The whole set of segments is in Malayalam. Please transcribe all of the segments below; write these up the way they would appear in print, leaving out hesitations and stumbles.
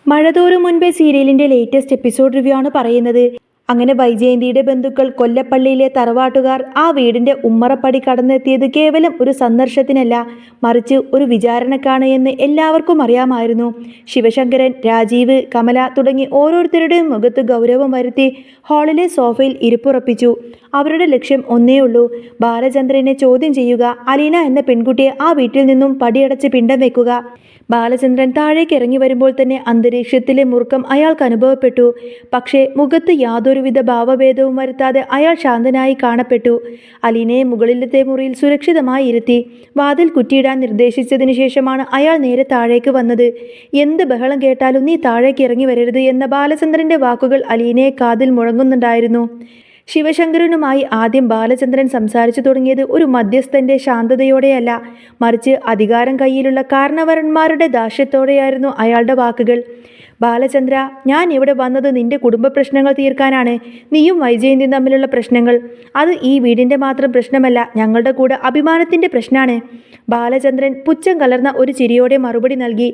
മഴതോറും മുൻപേ സീരിയലിന്റെ ലേറ്റസ്റ്റ് എപ്പിസോഡ് റിവ്യൂ ആണ് പറയുന്നത്. അങ്ങനെ വൈജയന്തിയുടെ ബന്ധുക്കൾ കൊല്ലപ്പള്ളിയിലെ തറവാട്ടുകാർ ആ വീടിന്റെ ഉമ്മറപ്പടി കടന്നെത്തിയത് കേവലം ഒരു സന്ദർശനത്തിനല്ല, മറിച്ച് ഒരു വിചാരണക്കാണ് എന്ന് എല്ലാവർക്കും അറിയാമായിരുന്നു. ശിവശങ്കരൻ, രാജീവ്, കമല തുടങ്ങി ഓരോരുത്തരുടെയും മുഖത്ത് ഗൗരവം വരുത്തി ഹാളിലെ സോഫയിൽ ഇരിപ്പുറപ്പിച്ചു. അവരുടെ ലക്ഷ്യം ഒന്നേ ഉള്ളൂ: ബാലചന്ദ്രനെ ചോദ്യം ചെയ്യുക, അലീന എന്ന പെൺകുട്ടിയെ ആ വീട്ടിൽ നിന്നും പടിയടച്ച് പിണ്ടം വെക്കുക. ബാലചന്ദ്രൻ താഴേക്ക് ഇറങ്ങി വരുമ്പോൾ തന്നെ അന്തരീക്ഷത്തിലെ മുറുക്കം അയാൾക്ക് അനുഭവപ്പെട്ടു. പക്ഷേ മുഖത്ത് യാതൊരുവിധ ഭാവഭേദവും വരുത്താതെ അയാൾ ശാന്തനായി കാണപ്പെട്ടു. അലീനയെ മുകളിലത്തെ മുറിയിൽ സുരക്ഷിതമായി ഇരുത്തി വാതിൽ കുറ്റിയിടാൻ നിർദ്ദേശിച്ചതിന് ശേഷമാണ് അയാൾ നേരെ താഴേക്ക് വന്നത്. എന്ത് ബഹളം കേട്ടാലും നീ താഴേക്ക് ഇറങ്ങി വരരുത് എന്ന ബാലചന്ദ്രന്റെ വാക്കുകൾ അലീനയെ കാതിൽ മുഴങ്ങുന്നുണ്ടായിരുന്നു. ശിവശങ്കരനുമായി ആദ്യം ബാലചന്ദ്രൻ സംസാരിച്ചു തുടങ്ങിയത് ഒരു മധ്യസ്ഥന്റെ ശാന്തതയോടെയല്ല, മറിച്ച് അധികാരം കയ്യിലുള്ള കാരണവരന്മാരുടെ ദാഷ്ട്യത്തോടെയായിരുന്നു അയാളുടെ വാക്കുകൾ. ബാലചന്ദ്ര, ഞാൻ ഇവിടെ വന്നത് നിന്റെ കുടുംബ പ്രശ്നങ്ങൾ തീർക്കാനാണ്. നീയും വൈജയന്തിയും തമ്മിലുള്ള പ്രശ്നങ്ങൾ, അത് ഈ വീടിൻ്റെ മാത്രം പ്രശ്നമല്ല, ഞങ്ങളുടെ കൂടെ അഭിമാനത്തിൻ്റെ പ്രശ്നമാണ്. ബാലചന്ദ്രൻ പുച്ഛം കലർന്ന ഒരു ചിരിയോടെ മറുപടി നൽകി.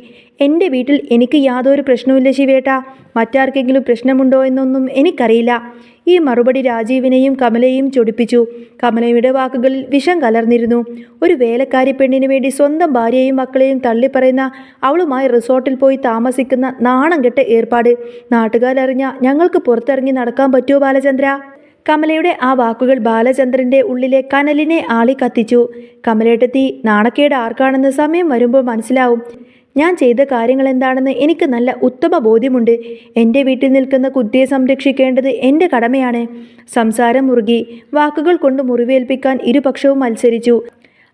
എൻ്റെ വീട്ടിൽ എനിക്ക് യാതൊരു പ്രശ്നവുമില്ല ശിവേട്ടാ. മറ്റാർക്കെങ്കിലും പ്രശ്നമുണ്ടോ എന്നൊന്നും എനിക്കറിയില്ല. ഈ മറുപടി രാജീവിനെയും കമലയെയും ചൊടിപ്പിച്ചു. കമലയുടെ വാക്കുകളിൽ വിഷം കലർന്നിരുന്നു. ഒരു വേലക്കാരി പെണ്ണിന് വേണ്ടി സ്വന്തം ഭാര്യയെയും മക്കളെയും തള്ളിപ്പറയുന്ന അവളുമായി റിസോർട്ടിൽ പോയി താമസിക്കുന്ന നാണം കെട്ട ഏർപ്പാട് നാട്ടുകാരറിഞ്ഞ ഞങ്ങൾക്ക് പുറത്തിറങ്ങി നടക്കാൻ പറ്റുമോ ബാലചന്ദ്ര? കമലയുടെ ആ വാക്കുകൾ ബാലചന്ദ്രന്റെ ഉള്ളിലെ കനലിനെ ആളി കത്തിച്ചു. കമലേട്ടത്തി, നാണക്കേട് ആർക്കാണെന്ന് സമയം വരുമ്പോൾ മനസ്സിലാവും. ഞാൻ ചെയ്ത കാര്യങ്ങൾ എന്താണെന്ന് എനിക്ക് നല്ല ഉത്തമ ബോധ്യമുണ്ട്. എൻ്റെ വീട്ടിൽ നിൽക്കുന്ന കുട്ടിയെ സംരക്ഷിക്കേണ്ടത് എൻ്റെ കടമയാണ്. സംസാരം മുറുകി. വാക്കുകൾ കൊണ്ട് മുറിവേൽപ്പിക്കാൻ ഇരുപക്ഷവും മത്സരിച്ചു.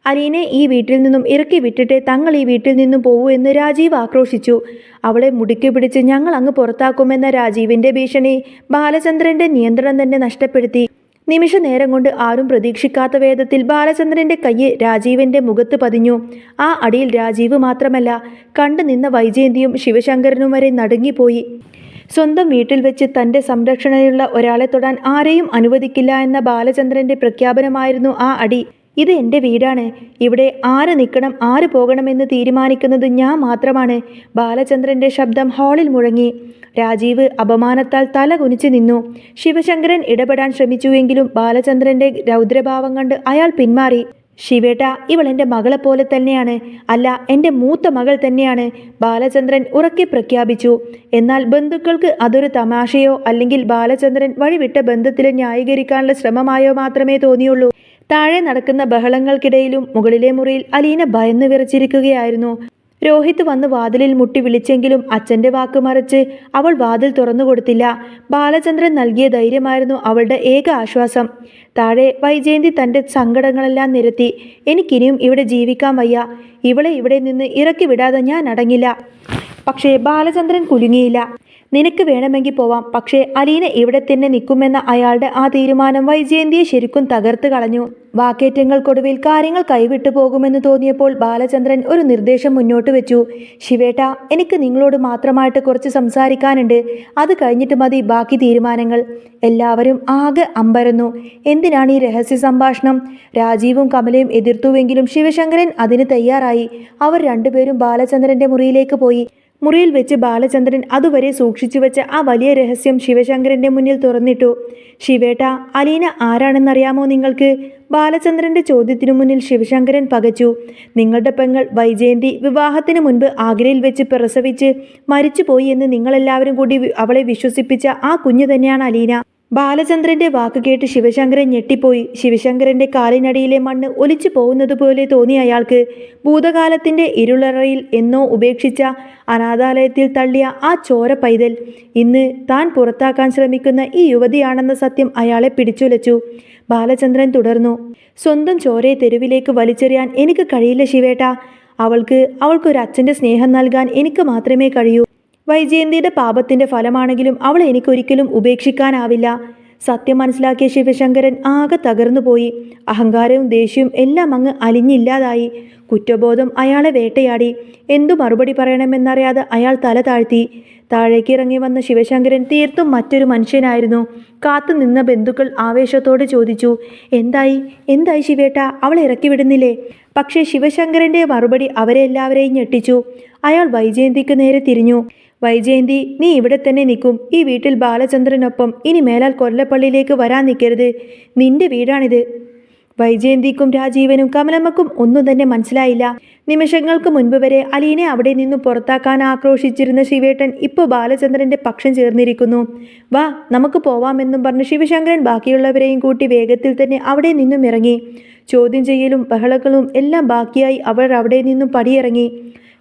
അലീനെ ഈ വീട്ടിൽ നിന്നും ഇറക്കി വിട്ടിട്ട് തങ്ങൾ ഈ വീട്ടിൽ നിന്നും പോവൂ എന്ന് രാജീവ് ആക്രോശിച്ചു. അവളെ മുടുക്കി പിടിച്ച് ഞങ്ങൾ അങ്ങ് പുറത്താക്കുമെന്ന രാജീവിൻ്റെ ഭീഷണി ബാലചന്ദ്രന്റെ നിയന്ത്രണം തന്നെ നഷ്ടപ്പെടുത്തി. നിമിഷ നേരം കൊണ്ട് ആരും പ്രതീക്ഷിക്കാത്ത വേദത്തിൽ ബാലചന്ദ്രന്റെ കൈ രാജീവിന്റെ മുഖത്ത് പതിഞ്ഞു. ആ അടിയിൽ രാജീവ് മാത്രമല്ല, കണ്ടു നിന്ന വൈജയന്തിയും ശിവശങ്കരനും വരെ നടുങ്ങിപ്പോയി. സ്വന്തം വീട്ടിൽ വെച്ച് തൻ്റെ സംരക്ഷണയുള്ള ഒരാളെ തൊടാൻ ആരെയും അനുവദിക്കില്ല എന്ന ബാലചന്ദ്രന്റെ പ്രഖ്യാപനമായിരുന്നു ആ അടി. ഇത് എൻ്റെ വീടാണ്. ഇവിടെ ആര് നിൽക്കണം ആര് പോകണമെന്ന് തീരുമാനിക്കുന്നത് ഞാൻ മാത്രമാണ്. ബാലചന്ദ്രന്റെ ശബ്ദം ഹാളിൽ മുഴങ്ങി. രാജീവ് അപമാനത്താൽ തല കുനിച്ച് നിന്നു. ശിവശങ്കരൻ ഇടപെടാൻ ശ്രമിച്ചുവെങ്കിലും ബാലചന്ദ്രന്റെ രൗദ്രഭാവം കണ്ട് അയാൾ പിന്മാറി. ശിവേട്ട, ഇവൾ എൻ്റെ മകളെപ്പോലെ തന്നെയാണ്. അല്ല, എൻ്റെ മൂത്ത മകൾ തന്നെയാണ്, ബാലചന്ദ്രൻ ഉറക്കെ പ്രഖ്യാപിച്ചു. എന്നാൽ ബന്ധുക്കൾക്ക് അതൊരു തമാശയോ അല്ലെങ്കിൽ ബാലചന്ദ്രൻ വഴിവിട്ട ബന്ധത്തിൽ ന്യായീകരിക്കാനുള്ള ശ്രമമായോ മാത്രമേ തോന്നിയുള്ളൂ. താഴെ നടക്കുന്ന ബഹളങ്ങൾക്കിടയിലും മുകളിലെ മുറിയിൽ അലീന ഭയന്ന് വിറച്ചിരിക്കുകയായിരുന്നു. രോഹിത് വന്ന് വാതിലിൽ മുട്ടി വിളിച്ചെങ്കിലും അച്ഛൻ്റെ വാക്ക് മറിച്ച് അവൾ വാതിൽ തുറന്നു കൊടുത്തില്ല. ബാലചന്ദ്രൻ നൽകിയ ധൈര്യമായിരുന്നു അവളുടെ ഏക ആശ്വാസം. താഴെ വൈജയന്തി തൻ്റെ സങ്കടങ്ങളെല്ലാം നിരത്തി. എനിക്കിനിയും ഇവിടെ ജീവിക്കാൻ വയ്യ. ഇവളെ ഇവിടെ നിന്ന് ഇറക്കി വിടാതെ ഞാൻ അടങ്ങില്ല. പക്ഷേ ബാലചന്ദ്രൻ കുലുങ്ങിയില്ല. നിനക്ക് വേണമെങ്കിൽ പോവാം, പക്ഷേ അലീന ഇവിടെ തന്നെ നിൽക്കുമെന്ന അയാളുടെ ആ തീരുമാനം വൈജയന്തിയെ ശരിക്കും തകർത്ത് കളഞ്ഞു. വാക്കേറ്റങ്ങൾക്കൊടുവിൽ കാര്യങ്ങൾ കൈവിട്ടു പോകുമെന്ന് തോന്നിയപ്പോൾ ബാലചന്ദ്രൻ ഒരു നിർദ്ദേശം മുന്നോട്ട് വെച്ചു. ശിവേട്ട, എനിക്ക് നിങ്ങളോട് മാത്രമായിട്ട് കുറച്ച് സംസാരിക്കാനുണ്ട്. അത് കഴിഞ്ഞിട്ട് മതി ബാക്കി തീരുമാനങ്ങൾ. എല്ലാവരും ആകെ അമ്പരന്നു. എന്തിനാണ് ഈ രഹസ്യ സംഭാഷണം? രാജീവും കമലയും എതിർത്തുവെങ്കിലും ശിവശങ്കരൻ അതിന് തയ്യാറായി. അവർ രണ്ടുപേരും ബാലചന്ദ്രന്റെ മുറിയിലേക്ക് പോയി. മുറിയിൽ വെച്ച് ബാലചന്ദ്രൻ അതുവരെ സൂക്ഷിച്ചു വെച്ച ആ വലിയ രഹസ്യം ശിവശങ്കരന്റെ മുന്നിൽ തുറന്നിട്ടു. ശിവേട്ട, അലീന ആരാണെന്നറിയാമോ നിങ്ങൾക്ക്? ബാലചന്ദ്രന്റെ ചോദ്യത്തിനു മുന്നിൽ ശിവശങ്കരൻ പകച്ചു. നിങ്ങളുടെ പെങ്ങൾ വൈജയന്തി വിവാഹത്തിന് മുൻപ് ആഗ്രയിൽ വെച്ച് പ്രസവിച്ച് മരിച്ചുപോയി എന്ന് നിങ്ങളെല്ലാവരും കൂടി അവളെ വിശ്വസിപ്പിച്ച ആ കുഞ്ഞു തന്നെയാണ് അലീന. ബാലചന്ദ്രന്റെ വാക്ക് കേട്ട് ശിവശങ്കരൻ ഞെട്ടിപ്പോയി. ശിവശങ്കരന്റെ കാലിനടിയിലെ മണ്ണ് ഒലിച്ചു പോകുന്നത് പോലെ തോന്നി അയാൾക്ക്. ഭൂതകാലത്തിന്റെ ഇരുളറയിൽ എന്നോ ഉപേക്ഷിച്ച അനാഥാലയത്തിൽ തള്ളിയ ആ ചോര പൈതൽ ഇന്ന് താൻ പുറത്താക്കാൻ ശ്രമിക്കുന്ന ഈ യുവതിയാണെന്ന സത്യം അയാളെ പിടിച്ചുലച്ചു. ബാലചന്ദ്രൻ തുടർന്നു. സ്വന്തം ചോരയെ തെരുവിലേക്ക് വലിച്ചെറിയാൻ എനിക്ക് കഴിയില്ല ശിവേട്ട. അവൾക്കൊരു അച്ഛൻ്റെ സ്നേഹം നൽകാൻ എനിക്ക് മാത്രമേ കഴിയൂ. വൈജയന്തിയുടെ പാപത്തിന്റെ ഫലമാണെങ്കിലും അവളെ എനിക്കൊരിക്കലും ഉപേക്ഷിക്കാനാവില്ല. സത്യം മനസ്സിലാക്കിയ ശിവശങ്കരൻ ആകെ തകർന്നുപോയി. അഹങ്കാരവും ദേഷ്യവും എല്ലാം അങ്ങ് അലിഞ്ഞില്ലാതായി. കുറ്റബോധം അയാളെ വേട്ടയാടി. എന്തു മറുപടി പറയണമെന്നറിയാതെ അയാൾ തല താഴ്ത്തി. താഴേക്ക് ഇറങ്ങി വന്ന ശിവശങ്കരൻ തീർത്തും മറ്റൊരു മനുഷ്യനായിരുന്നു. കാത്തു നിന്ന ബന്ധുക്കൾ ആവേശത്തോടെ ചോദിച്ചു, എന്തായി ശിവേട്ട, അവളെ ഇറക്കി വിടുന്നില്ലേ? പക്ഷേ ശിവശങ്കരന്റെ മറുപടി അവരെ എല്ലാവരെയും ഞെട്ടിച്ചു. അയാൾ വൈജയന്തിക്ക് നേരെ തിരിഞ്ഞു. വൈജയന്തി, നീ ഇവിടെ തന്നെ നിൽക്കും. ഈ വീട്ടിൽ ബാലചന്ദ്രനൊപ്പം ഇനി മേലാൽ കൊല്ലപ്പള്ളിയിലേക്ക് വരാൻ നിൽക്കരുത്. നിന്റെ വീടാണിത്. വൈജയന്തിക്കും രാജീവനും കമലമ്മക്കും ഒന്നും തന്നെ മനസ്സിലായില്ല. നിമിഷങ്ങൾക്ക് മുൻപ് വരെ അലീനെ അവിടെ നിന്നും പുറത്താക്കാൻ ആക്രോശിച്ചിരുന്ന ശിവേട്ടൻ ഇപ്പോൾ ബാലചന്ദ്രന്റെ പക്ഷം ചേർന്നിരിക്കുന്നു. വാ, നമുക്ക് പോവാമെന്നും പറഞ്ഞ് ശിവശങ്കരൻ ബാക്കിയുള്ളവരെയും കൂട്ടി വേഗത്തിൽ തന്നെ അവിടെ നിന്നും ഇറങ്ങി. ചോദ്യം ചെയ്യലും ബഹളങ്ങളും എല്ലാം ബാക്കിയായി അവർ അവിടെ നിന്നും പടിയിറങ്ങി.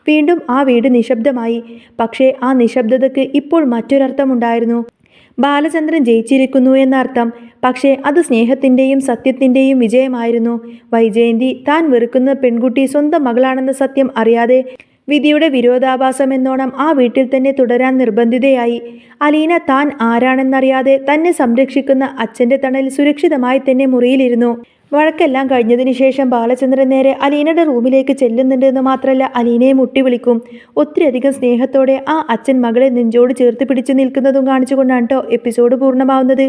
വീണ്ടും ആ വീട് നിശബ്ദമായി. പക്ഷേ ആ നിശബ്ദതയ്ക്ക് ഇപ്പോൾ മറ്റൊരർത്ഥമുണ്ടായിരുന്നു. ബാലചന്ദ്രൻ ജയിച്ചിരിക്കുന്നു എന്നർത്ഥം. പക്ഷേ അത് സ്നേഹത്തിൻ്റെയും സത്യത്തിൻ്റെയും വിജയമായിരുന്നു. വൈജയന്തി താൻ വെറുക്കുന്ന പെൺകുട്ടി സ്വന്തം മകളാണെന്ന സത്യം അറിയാതെ വിധിയുടെ വിരോധാഭാസമെന്നോണം ആ വീട്ടിൽ തന്നെ തുടരാൻ നിർബന്ധിതയായി. അലീന താൻ ആരാണെന്നറിയാതെ തന്നെ സംരക്ഷിക്കുന്ന അച്ഛൻ്റെ തണലിൽ സുരക്ഷിതമായി തന്നെ മുറിയിലിരുന്നു. വഴക്കെല്ലാം കഴിഞ്ഞതിന് ശേഷം ബാലചന്ദ്രൻ നേരെ അലീനയുടെ റൂമിലേക്ക് ചെല്ലുന്നുണ്ടെന്ന് മാത്രമല്ല, അലീനയെ മുട്ടി വിളിക്കും. ഒത്തിരിയധികം സ്നേഹത്തോടെ ആ അച്ഛൻ മകളെ നെഞ്ചോട് ചേർത്ത് പിടിച്ചു നിൽക്കുന്നതും കാണിച്ചുകൊണ്ടാണ് കേട്ടോ എപ്പിസോഡ് പൂർണ്ണമാവുന്നത്.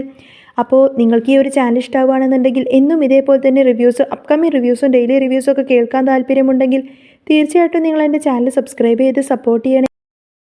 അപ്പോൾ നിങ്ങൾക്ക് ഈ ഒരു ചാനൽ ഇഷ്ടമാവുകയാണെന്നുണ്ടെങ്കിൽ എന്നും ഇതേപോലെ തന്നെ റിവ്യൂസ്, അപ്കമിങ് റിവ്യൂസും ഡെയിലി റിവ്യൂസും ഒക്കെ കേൾക്കാൻ താല്പര്യമുണ്ടെങ്കിൽ തീർച്ചയായിട്ടും നിങ്ങൾ എൻ്റെ ചാനൽ സബ്സ്ക്രൈബ് ചെയ്ത് സപ്പോർട്ട് ചെയ്യണേ.